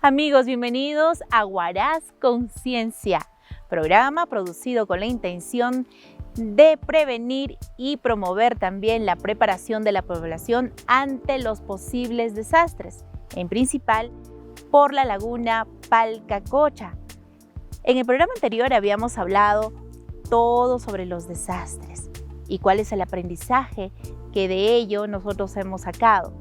Amigos, bienvenidos a Huaraz Conciencia, programa producido con la intención de prevenir y promover también la preparación de la población ante los posibles desastres, en principal por la laguna Palcacocha. En el programa anterior habíamos hablado todo sobre los desastres y cuál es el aprendizaje que de ello nosotros hemos sacado.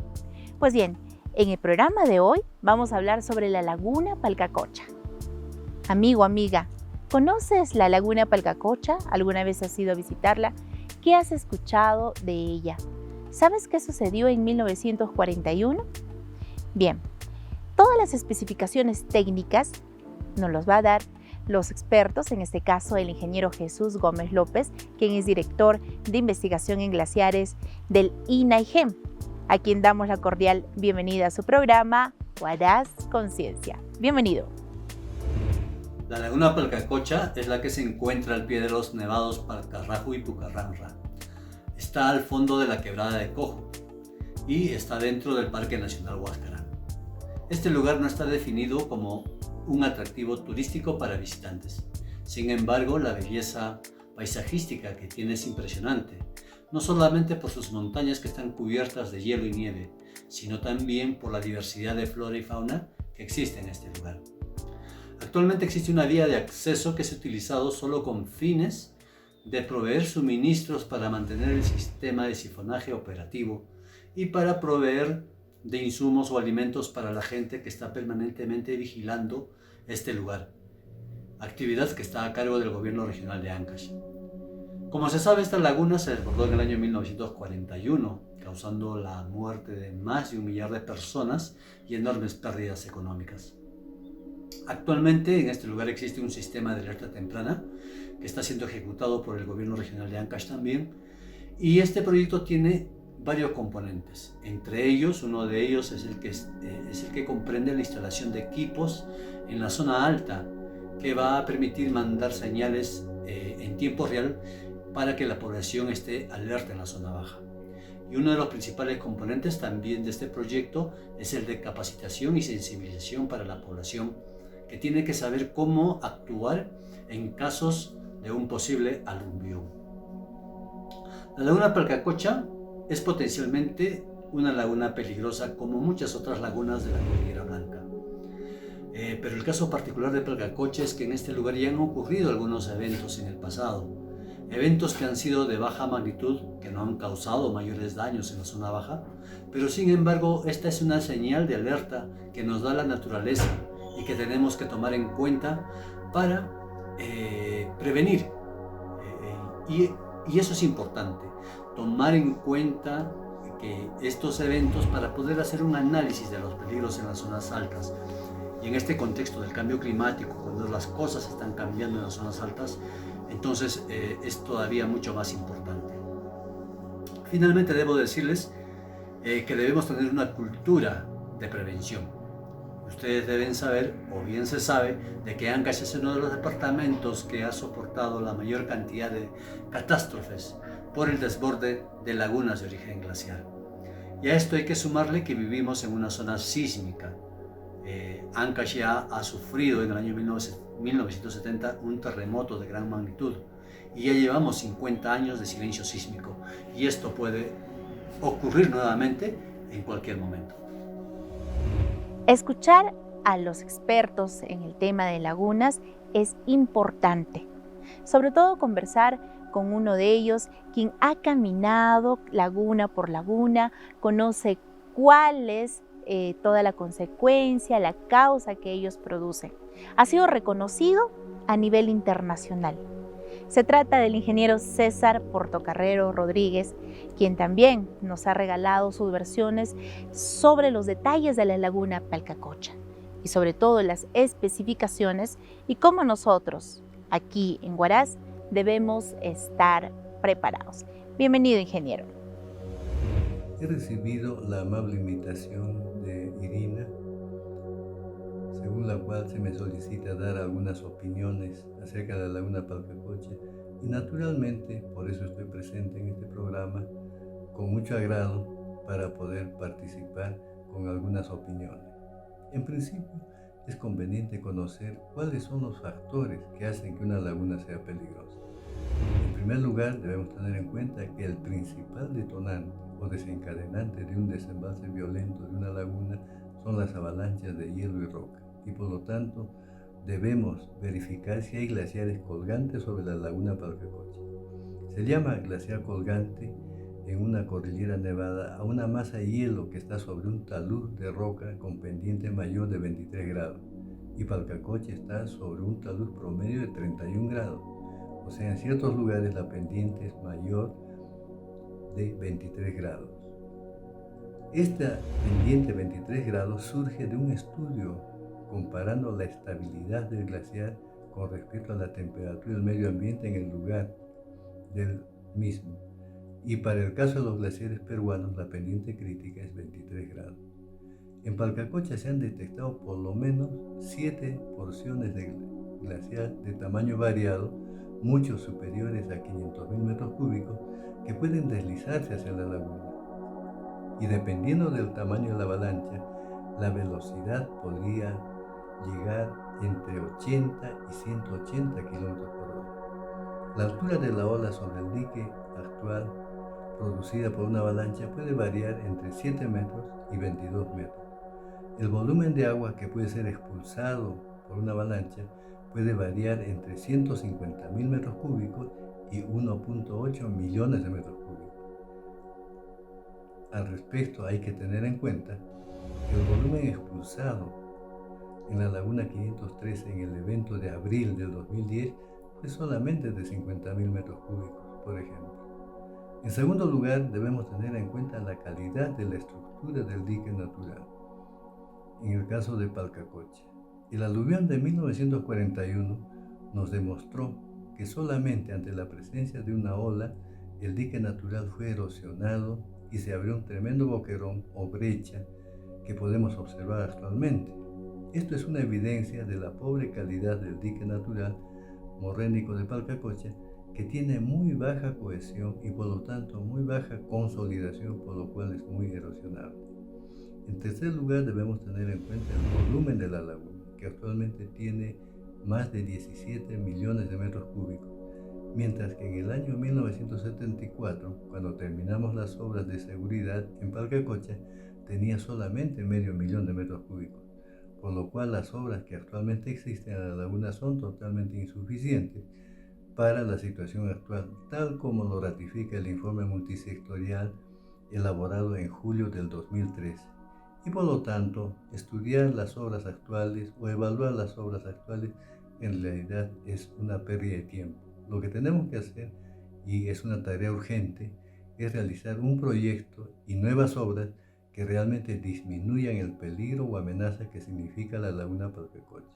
Pues bien, en el programa de hoy vamos a hablar sobre la laguna Palcacocha. Amigo, amiga, ¿conoces la laguna Palcacocha? ¿Alguna vez has ido a visitarla? ¿Qué has escuchado de ella? ¿Sabes qué sucedió en 1941? Bien, todas las especificaciones técnicas nos los va a dar los expertos, en este caso el ingeniero Jesús Gómez López, quien es director de investigación en glaciares del INAIGEM, a quien damos la cordial bienvenida a su programa Huaraz Conciencia. Bienvenido. La laguna Palcacocha es la que se encuentra al pie de los nevados Palcarraju y Pucarranra. Está al fondo de la quebrada de Cojo y está dentro del Parque Nacional Huascarán. Este lugar no está definido como un atractivo turístico para visitantes. Sin embargo, la belleza paisajística que tiene es impresionante, no solamente por sus montañas que están cubiertas de hielo y nieve, sino también por la diversidad de flora y fauna que existe en este lugar. Actualmente existe una vía de acceso que es utilizado solo con fines de proveer suministros para mantener el sistema de sifonaje operativo y para proveer de insumos o alimentos para la gente que está permanentemente vigilando este lugar, actividad que está a cargo del gobierno regional de Ancash. Como se sabe, esta laguna se desbordó en el año 1941, causando la muerte de más de 1 millar de personas y enormes pérdidas económicas. Actualmente en este lugar existe un sistema de alerta temprana que está siendo ejecutado por el gobierno regional de Ancash también, y este proyecto tiene varios componentes. Entre ellos, uno de ellos es el que comprende la instalación de equipos en la zona alta que va a permitir mandar señales en tiempo real para que la población esté alerta en la zona baja. Y uno de los principales componentes también de este proyecto es el de capacitación y sensibilización para la población, que tiene que saber cómo actuar en casos de un posible aluvio. La laguna Palcacocha es potencialmente una laguna peligrosa como muchas otras lagunas de la Cordillera Blanca. Pero el caso particular de Palcacocha es que en este lugar ya han ocurrido algunos eventos en el pasado. Eventos que han sido de baja magnitud, que no han causado mayores daños en la zona baja, pero sin embargo esta es una señal de alerta que nos da la naturaleza y que tenemos que tomar en cuenta para prevenir. Y eso es importante, tomar en cuenta que estos eventos para poder hacer un análisis de los peligros en las zonas altas. Y en este contexto del cambio climático, cuando las cosas están cambiando en las zonas altas, entonces es todavía mucho más importante. Finalmente debo decirles que debemos tener una cultura de prevención. Ustedes deben saber, o bien se sabe, de que Ancash es uno de los departamentos que ha soportado la mayor cantidad de catástrofes por el desborde de lagunas de origen glaciar. Y a esto hay que sumarle que vivimos en una zona sísmica. Ancash ya ha sufrido en el año 1970 un terremoto de gran magnitud y ya llevamos 50 años de silencio sísmico, y esto puede ocurrir nuevamente en cualquier momento. Escuchar a los expertos en el tema de lagunas es importante, sobre todo conversar con uno de ellos, quien ha caminado laguna por laguna, conoce cuál es toda la consecuencia, la causa que ellos producen. Ha sido reconocido a nivel internacional. Se trata del ingeniero César Portocarrero Rodríguez, quien también nos ha regalado sus versiones sobre los detalles de la laguna Palcacocha y sobre todo las especificaciones y cómo nosotros, aquí en Huaraz, debemos estar preparados. Bienvenido, ingeniero. He recibido la amable invitación de Irina, según la cual se me solicita dar algunas opiniones acerca de la laguna Palcacocha, y naturalmente por eso estoy presente en este programa con mucho agrado para poder participar con algunas opiniones. En principio, es conveniente conocer cuáles son los factores que hacen que una laguna sea peligrosa. En primer lugar, debemos tener en cuenta que el principal detonante o desencadenante de un desembalse violento de una laguna son las avalanchas de hielo y roca, y por lo tanto debemos verificar si hay glaciares colgantes sobre la laguna Palcacocha. Se llama glaciar colgante en una cordillera nevada a una masa de hielo que está sobre un talud de roca con pendiente mayor de 23 grados, y Palcacocha está sobre un talud promedio de 31 grados. O sea, en ciertos lugares la pendiente es mayor de 23 grados. Esta pendiente 23 grados surge de un estudio comparando la estabilidad del glaciar con respecto a la temperatura del medio ambiente en el lugar del mismo. Y para el caso de los glaciares peruanos, la pendiente crítica es 23 grados. En Palcacocha se han detectado por lo menos 7 porciones de glaciar de tamaño variado, muchos superiores a 500.000 metros cúbicos, que pueden deslizarse hacia la laguna. Y dependiendo del tamaño de la avalancha, la velocidad podría llegar entre 80 y 180 km por hora. La altura de la ola sobre el dique actual producida por una avalancha puede variar entre 7 metros y 22 metros. El volumen de agua que puede ser expulsado por una avalancha puede variar entre 150.000 metros cúbicos y 1.8 millones de metros cúbicos. Al respecto, hay que tener en cuenta que el volumen expulsado en la laguna 513 en el evento de abril del 2010 fue solamente de 50.000 metros cúbicos, por ejemplo. En segundo lugar, debemos tener en cuenta la calidad de la estructura del dique natural. En el caso de Palcacocha, el aluvión de 1941 nos demostró que solamente ante la presencia de una ola, el dique natural fue erosionado y se abrió un tremendo boquerón o brecha que podemos observar actualmente. Esto es una evidencia de la pobre calidad del dique natural morrénico de Palcacocha, que tiene muy baja cohesión y por lo tanto muy baja consolidación, por lo cual es muy erosionable. En tercer lugar, debemos tener en cuenta el volumen de la laguna, que actualmente tiene más de 17 millones de metros cúbicos, mientras que en el año 1974, cuando terminamos las obras de seguridad en Palcacocha, tenía solamente medio millón de metros cúbicos, por lo cual las obras que actualmente existen en la laguna son totalmente insuficientes para la situación actual, tal como lo ratifica el informe multisectorial elaborado en julio del 2013. Y por lo tanto, estudiar las obras actuales o evaluar las obras actuales en realidad es una pérdida de tiempo. Lo que tenemos que hacer, y es una tarea urgente, es realizar un proyecto y nuevas obras que realmente disminuyan el peligro o amenaza que significa la laguna Palcacocha.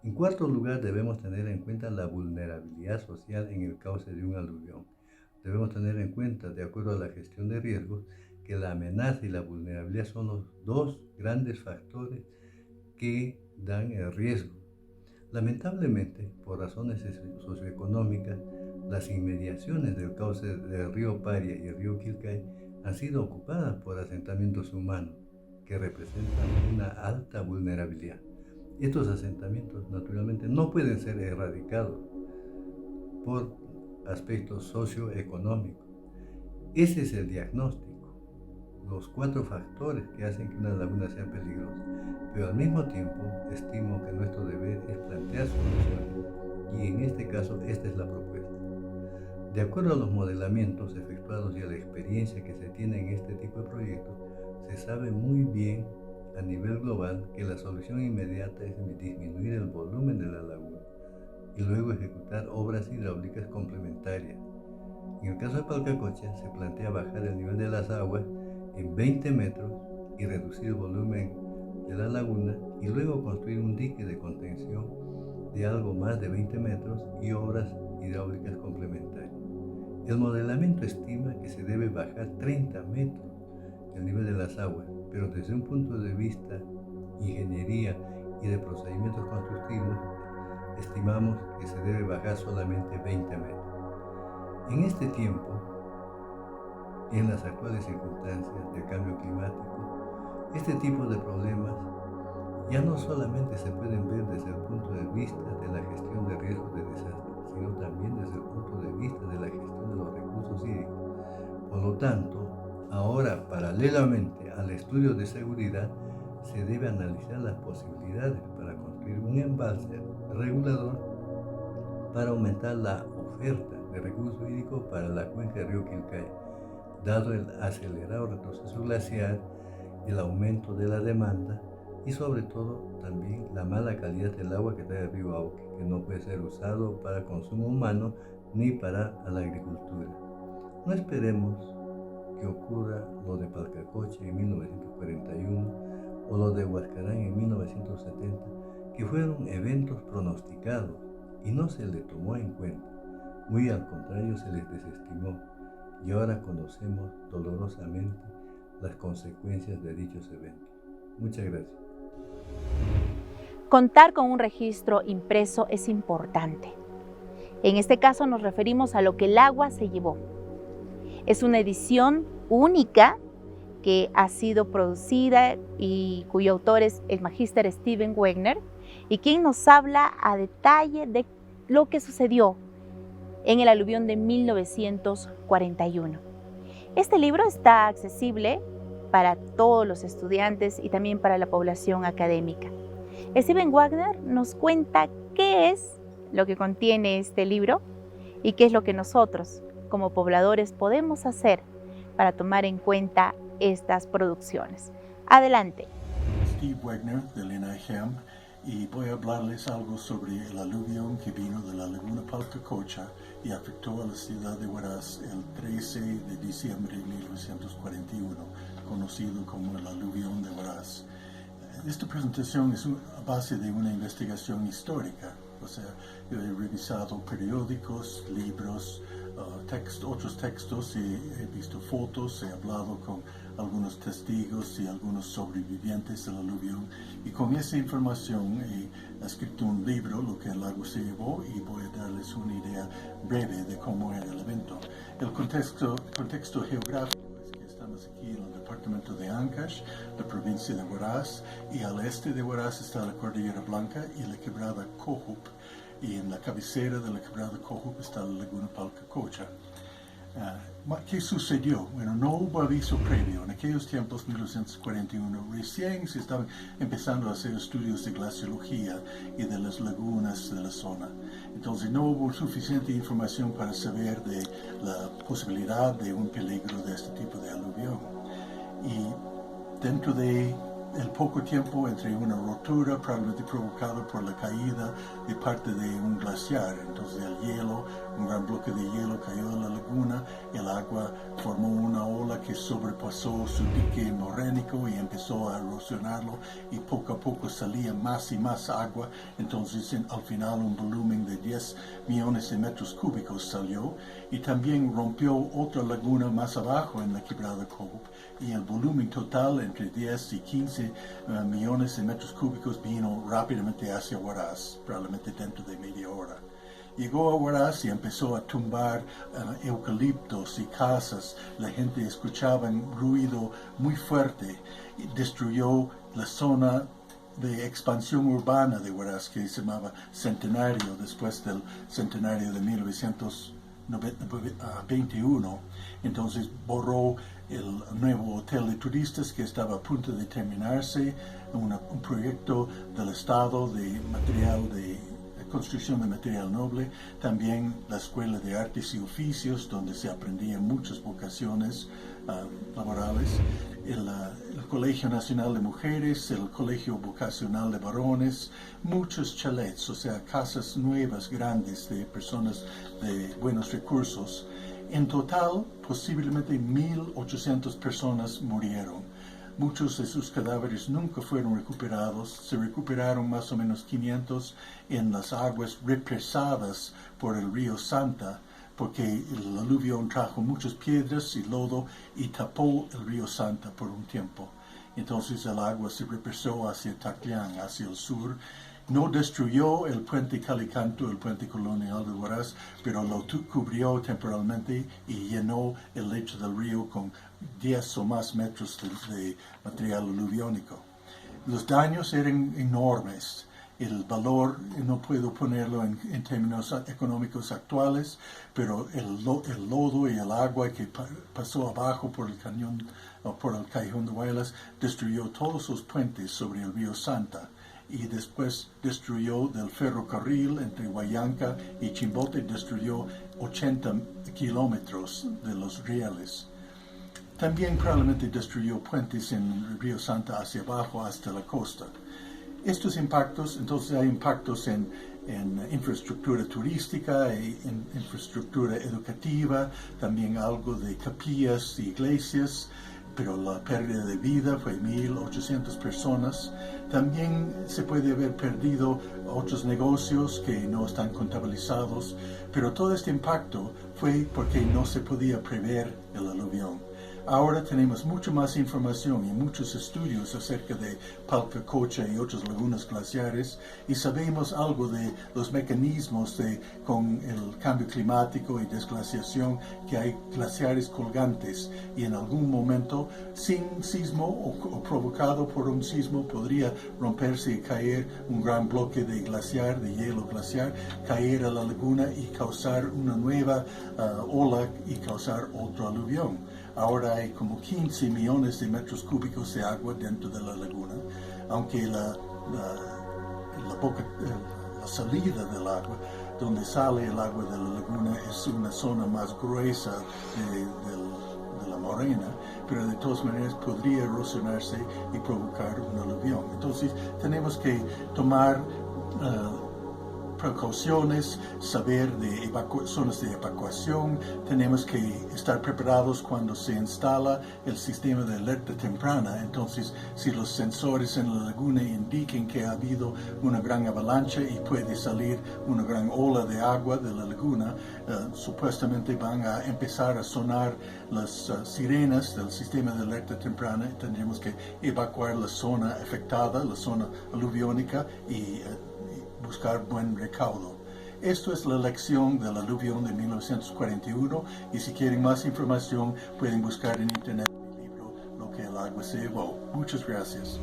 En cuarto lugar, debemos tener en cuenta la vulnerabilidad social en el cauce de un aluvión. Debemos tener en cuenta, de acuerdo a la gestión de riesgos, que la amenaza y la vulnerabilidad son los dos grandes factores que dan el riesgo. Lamentablemente, por razones socioeconómicas, las inmediaciones del cauce del río Paria y el río Quilcay han sido ocupadas por asentamientos humanos que representan una alta vulnerabilidad. Estos asentamientos naturalmente no pueden ser erradicados por aspectos socioeconómicos. Ese es el diagnóstico, los 4 factores que hacen que una laguna sea peligrosa, pero al mismo tiempo estimo que nuestro deber es plantear soluciones y en este caso esta es la propuesta. De acuerdo a los modelamientos efectuados y a la experiencia que se tiene en este tipo de proyectos, se sabe muy bien a nivel global que la solución inmediata es disminuir el volumen de la laguna y luego ejecutar obras hidráulicas complementarias. En el caso de Palcacocha se plantea bajar el nivel de las aguas en 20 metros y reducir el volumen de la laguna y luego construir un dique de contención de algo más de 20 metros y obras hidráulicas complementarias. El modelamiento estima que se debe bajar 30 metros el nivel de las aguas, pero desde un punto de vista ingeniería y de procedimientos constructivos, estimamos que se debe bajar solamente 20 metros. En este tiempo, y en las actuales circunstancias del cambio climático, este tipo de problemas ya no solamente se pueden ver desde el punto de vista de la gestión de riesgos de desastre, sino también desde el punto de vista de la gestión de los recursos hídricos. Por lo tanto, ahora, paralelamente al estudio de seguridad, se debe analizar las posibilidades para construir un embalse regulador para aumentar la oferta de recursos hídricos para la cuenca del río Quilcay, dado el acelerado retroceso glaciar, el aumento de la demanda y sobre todo también la mala calidad del agua que trae el río Auque, que no puede ser usado para consumo humano ni para la agricultura. No esperemos que ocurra lo de Palcacoche en 1941 o lo de Huascarán en 1970, que fueron eventos pronosticados y no se le tomó en cuenta. Muy al contrario, se les desestimó y ahora conocemos dolorosamente las consecuencias de dichos eventos. Muchas gracias. Contar con un registro impreso es importante. En este caso nos referimos a lo que el agua se llevó. Es una edición única que ha sido producida y cuyo autor es el magíster Steven Wegner, y quien nos habla a detalle de lo que sucedió en el aluvión de 1941. Este libro está accesible para todos los estudiantes y también para la población académica. Steven Wegner nos cuenta qué es lo que contiene este libro y qué es lo que nosotros, como pobladores, podemos hacer para tomar en cuenta estas producciones. Adelante. Steve Wegner del INAHEM, y voy a hablarles algo sobre el aluvión que vino de la laguna Palcacocha y afectó a la ciudad de Huaraz el 13 de diciembre de 1941, conocido como el aluvión de Huaraz. Esta presentación es a base de una investigación histórica, o sea, yo he revisado periódicos, libros, otros textos, y he visto fotos, he hablado con algunos testigos y algunos sobrevivientes del aluvión, y con esa información he escrito un libro, Lo que el lago se llevó, y voy a darles una idea breve de cómo era el evento. El contexto geográfico es que estamos aquí en el departamento de Ancash, la provincia de Huaraz, y al este de Huaraz está la Cordillera Blanca y la quebrada Cojup, y en la cabecera de la quebrada Cojup está la laguna Palcacocha. ¿Qué sucedió? Bueno, no hubo aviso previo. En aquellos tiempos, 1941, recién se estaban empezando a hacer estudios de glaciología y de las lagunas de la zona. Entonces no hubo suficiente información para saber de la posibilidad de un peligro de este tipo de aluvión. Y dentro de el poco tiempo entre una rotura probablemente provocada por la caída de parte de un glaciar, entonces el hielo, un gran bloque de hielo cayó en la laguna, el agua formó una ola que sobrepasó su dique morénico y empezó a erosionarlo, y poco a poco salía más y más agua. Entonces al final un volumen de 10 millones de metros cúbicos salió, y también rompió otra laguna más abajo en la quebrada Cojup, y el volumen total entre 10 y 15 millones de metros cúbicos vino rápidamente hacia Huaraz, probablemente dentro de media hora. Llegó a Huaraz y empezó a tumbar eucaliptos y casas. La gente escuchaba un ruido muy fuerte y destruyó la zona de expansión urbana de Huaraz, que se llamaba Centenario, después del centenario de 1921. Entonces borró el nuevo hotel de turistas que estaba a punto de terminarse, un proyecto del Estado de construcción de material noble, también la Escuela de Artes y Oficios, donde se aprendían muchas vocaciones laborales, el Colegio Nacional de Mujeres, el Colegio Vocacional de Varones, muchos chalets, o sea, casas nuevas, grandes, de personas de buenos recursos. En total, posiblemente 1.800 personas murieron. Muchos de sus cadáveres nunca fueron recuperados. Se recuperaron más o menos 500 en las aguas represadas por el río Santa, porque el aluvión trajo muchas piedras y lodo y tapó el río Santa por un tiempo. Entonces el agua se represó hacia Taclián, hacia el sur. No destruyó el puente Calicanto, el puente colonial de Huaraz, pero lo cubrió temporalmente y llenó el lecho del río con 10 o más metros de material aluviónico. los daños eran enormes. El valor no puedo ponerlo en términos económicos actuales, pero el lodo y el agua que pasó abajo por el cañón o por el Callejón de Huaylas destruyó todos los puentes sobre el río Santa, y después destruyó del ferrocarril entre Huallanca y Chimbote, destruyó 80 kilómetros de los rieles. También probablemente destruyó puentes en el río Santa hacia abajo hasta la costa. Estos impactos, entonces hay impactos en infraestructura turística, en infraestructura educativa, también algo de capillas y iglesias, pero la pérdida de vida fue 1.800 personas. También se puede haber perdido otros negocios que no están contabilizados, pero todo este impacto fue porque no se podía prever el aluvión. Ahora tenemos mucho más información y muchos estudios acerca de Palcacocha y otras lagunas glaciares, y sabemos algo de los mecanismos con el cambio climático y desglaciación, que hay glaciares colgantes y en algún momento sin sismo o provocado por un sismo podría romperse y caer un gran bloque de glaciar, de hielo glaciar, caer a la laguna y causar una nueva ola y causar otro aluvión. Ahora hay como 15 millones de metros cúbicos de agua dentro de la laguna, aunque la salida del agua, donde sale el agua de la laguna, es una zona más gruesa de la morena, pero de todas maneras podría erosionarse y provocar un aluvión. Entonces tenemos que tomar precauciones, saber de zonas de evacuación. Tenemos que estar preparados cuando se instala el sistema de alerta temprana. Entonces, si los sensores en la laguna indican que ha habido una gran avalancha y puede salir una gran ola de agua de la laguna, supuestamente van a empezar a sonar las sirenas del sistema de alerta temprana. Tendremos que evacuar la zona afectada, la zona aluviónica, y buscar buen recaudo. Esto es la lección del aluvión de 1941, y si quieren más información pueden buscar en internet el libro Lo que el agua se llevó. Muchas gracias.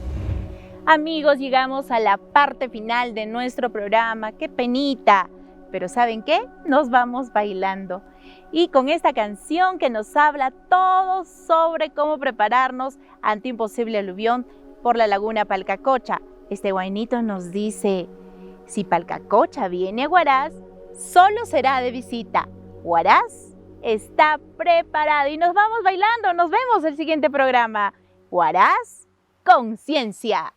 Amigos, llegamos a la parte final de nuestro programa. ¡Qué penita! Pero ¿saben qué? Nos vamos bailando. Y con esta canción que nos habla todo sobre cómo prepararnos ante un posible aluvión por la laguna Palcacocha. Este guainito nos dice: si Palcacocha viene a Huaraz, solo será de visita. Huaraz está preparado y nos vamos bailando. Nos vemos el siguiente programa. Huaraz, conciencia.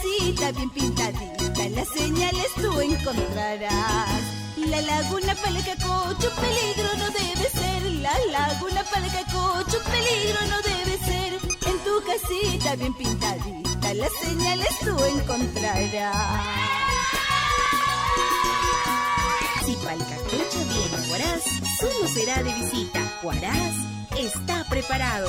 casita bien pintadita, las señales tú encontrarás. La laguna Palcacocho, peligro no debe ser. La laguna Palcacocho, peligro no debe ser. En tu casita bien pintadita, las señales tú encontrarás. Si Palcacocha viene a Huaraz, solo será de visita. Huaraz está preparado.